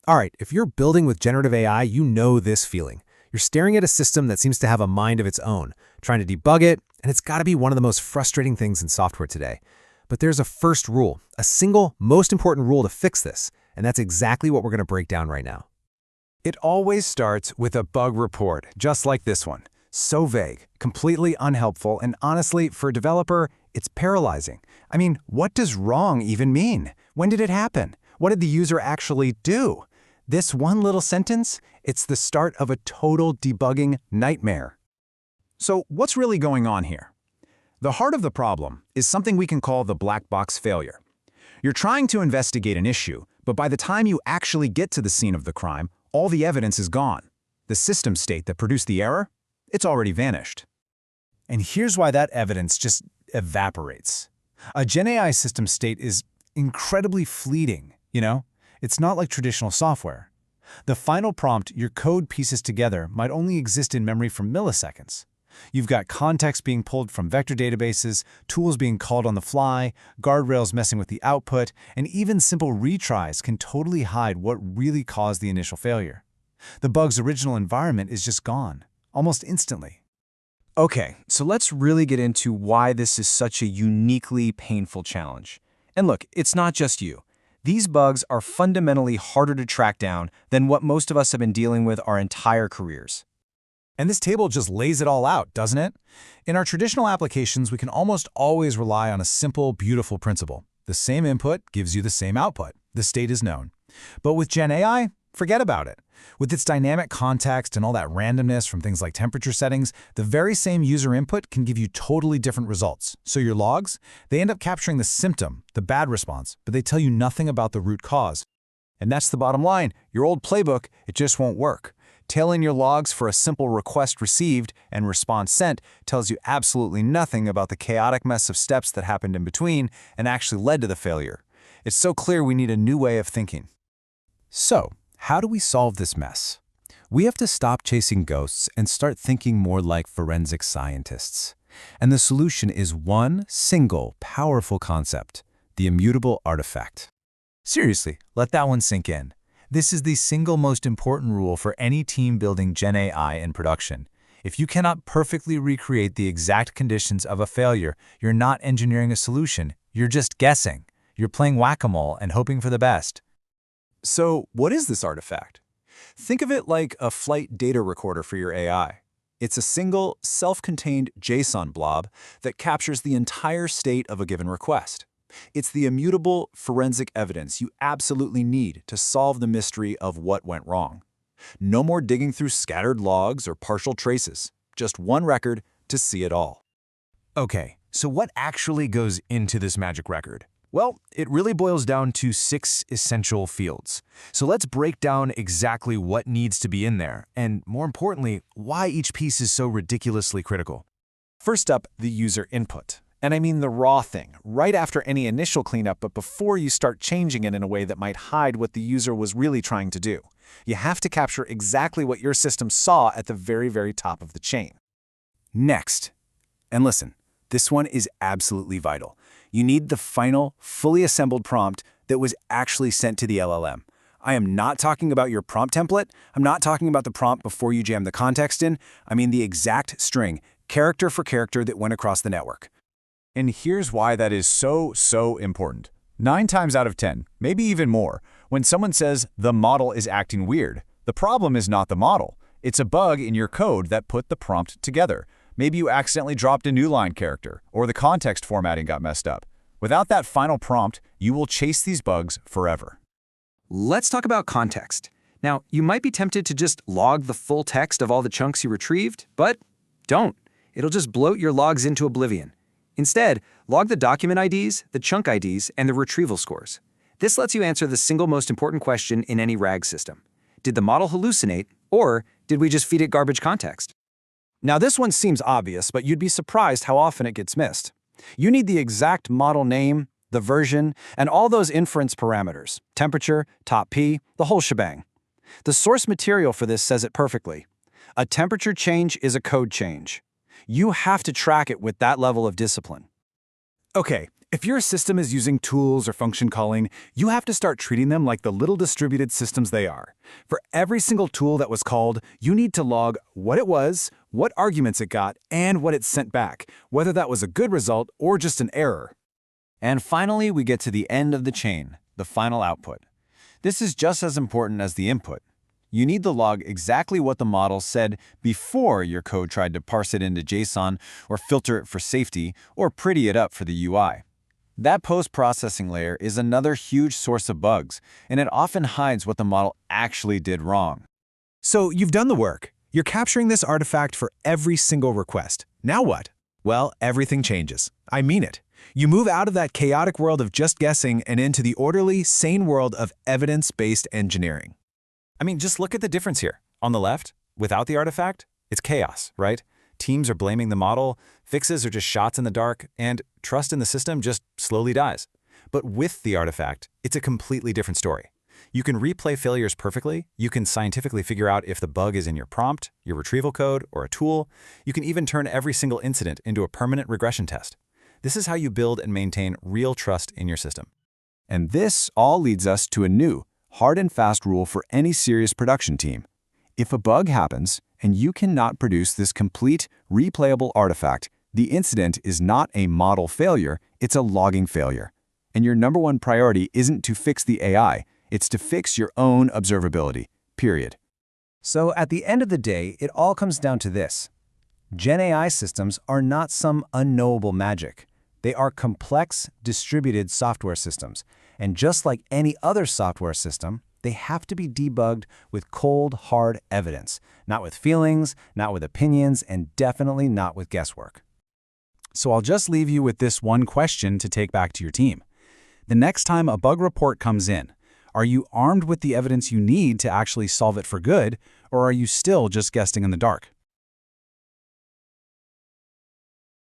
All right, if you're building with generative AI, you know this feeling. You're staring at a system that seems to have a mind of its own, trying to debug it, and it's got to be one of the most frustrating things in software today. But there's a first rule, a single, most important rule to fix this, and that's exactly what we're going to break down right now. It always starts with a bug report, just like this one. So vague, completely unhelpful, and honestly, for a developer, it's paralyzing. I mean, what does wrong even mean? When did it happen? What did the user actually do? This one little sentence, it's the start of a total debugging nightmare. So what's really going on here? The heart of the problem is something we can call the black box failure. You're trying to investigate an issue, but by the time you actually get to the scene of the crime, all the evidence is gone. The system state that produced the error, it's already vanished. And here's why that evidence just evaporates. A GenAI system state is incredibly fleeting, It's not like traditional software. The final prompt your code pieces together might only exist in memory for milliseconds. You've got context being pulled from vector databases, tools being called on the fly, guardrails messing with the output, and even simple retries can totally hide what really caused the initial failure. The bug's original environment is just gone, almost instantly. Okay, so let's really get into why this is such a uniquely painful challenge. And look, it's not just you. These bugs are fundamentally harder to track down than what most of us have been dealing with our entire careers. And this table just lays it all out, doesn't it? In our traditional applications, we can almost always rely on a simple, beautiful principle. The same input gives you the same output. The state is known. But with GenAI, forget about it. With its dynamic context and all that randomness from things like temperature settings, the very same user input can give you totally different results. So your logs, they end up capturing the symptom, the bad response, but they tell you nothing about the root cause. And that's the bottom line. Your old playbook, it just won't work. Tailing your logs for a simple request received and response sent tells you absolutely nothing about the chaotic mess of steps that happened in between and actually led to the failure. It's so clear we need a new way of thinking. So, how do we solve this mess? We have to stop chasing ghosts and start thinking more like forensic scientists. And the solution is one single, powerful concept, the immutable artifact. Seriously, let that one sink in. This is the single most important rule for any team building GenAI in production. If you cannot perfectly recreate the exact conditions of a failure, you're not engineering a solution. You're just guessing. You're playing whack-a-mole and hoping for the best. So what is this artifact? Think of it like a flight data recorder for your AI. It's a single, self-contained JSON blob that captures the entire state of a given request. It's the immutable forensic evidence you absolutely need to solve the mystery of what went wrong. No more digging through scattered logs or partial traces, just one record to see it all. Okay, so what actually goes into this magic record? Well, it really boils down to 6 essential fields. So let's break down exactly what needs to be in there, and more importantly, why each piece is so ridiculously critical. First up, the user input. And I mean the raw thing, right after any initial cleanup, but before you start changing it in a way that might hide what the user was really trying to do. You have to capture exactly what your system saw at the very, very top of the chain. Next, and listen, this one is absolutely vital. You need the final, fully assembled prompt that was actually sent to the LLM. I am not talking about your prompt template. I'm not talking about the prompt before you jam the context in. I mean the exact string, character for character, that went across the network. And here's why that is so important. 9 times out of 10, maybe even more, when someone says the model is acting weird, the problem is not the model. It's a bug in your code that put the prompt together. Maybe you accidentally dropped a new line character, or the context formatting got messed up. Without that final prompt, you will chase these bugs forever. Let's talk about context. Now, you might be tempted to just log the full text of all the chunks you retrieved, but don't. It'll just bloat your logs into oblivion. Instead, log the document IDs, the chunk IDs, and the retrieval scores. This lets you answer the single most important question in any RAG system. Did the model hallucinate, or did we just feed it garbage context? Now this one seems obvious, but you'd be surprised how often it gets missed. You need the exact model name, the version, and all those inference parameters, temperature, top P, the whole shebang. The source material for this says it perfectly. A temperature change is a code change. You have to track it with that level of discipline. Okay, If your system is using tools or function calling, you have to start treating them like the little distributed systems they are. For every single tool that was called, you need to log what it was, what arguments it got, and what it sent back, whether that was a good result or just an error. And finally, we get to the end of the chain, the final output. This is just as important as the input. You need to log exactly what the model said before your code tried to parse it into JSON or filter it for safety or pretty it up for the UI. That post-processing layer is another huge source of bugs, and it often hides what the model actually did wrong. So you've done the work. You're capturing this artifact for every single request. Now what? Well, everything changes. I mean it. You move out of that chaotic world of just guessing and into the orderly, sane world of evidence-based engineering. I mean, just look at the difference here. On the left, without the artifact, it's chaos, right? Teams are blaming the model, fixes are just shots in the dark, and trust in the system just slowly dies. But with the artifact, it's a completely different story. You can replay failures perfectly. You can scientifically figure out if the bug is in your prompt, your retrieval code, or a tool. You can even turn every single incident into a permanent regression test. This is how you build and maintain real trust in your system. And this all leads us to a new, hard and fast rule for any serious production team. If a bug happens, and you cannot produce this complete, replayable artifact, the incident is not a model failure, it's a logging failure. And your number one priority isn't to fix the AI, it's to fix your own observability, period. So at the end of the day, it all comes down to this. GenAI systems are not some unknowable magic. They are complex, distributed software systems. And just like any other software system, they have to be debugged with cold, hard evidence, not with feelings, not with opinions, and definitely not with guesswork. So I'll just leave you with this one question to take back to your team. The next time a bug report comes in, are you armed with the evidence you need to actually solve it for good, or are you still just guessing in the dark?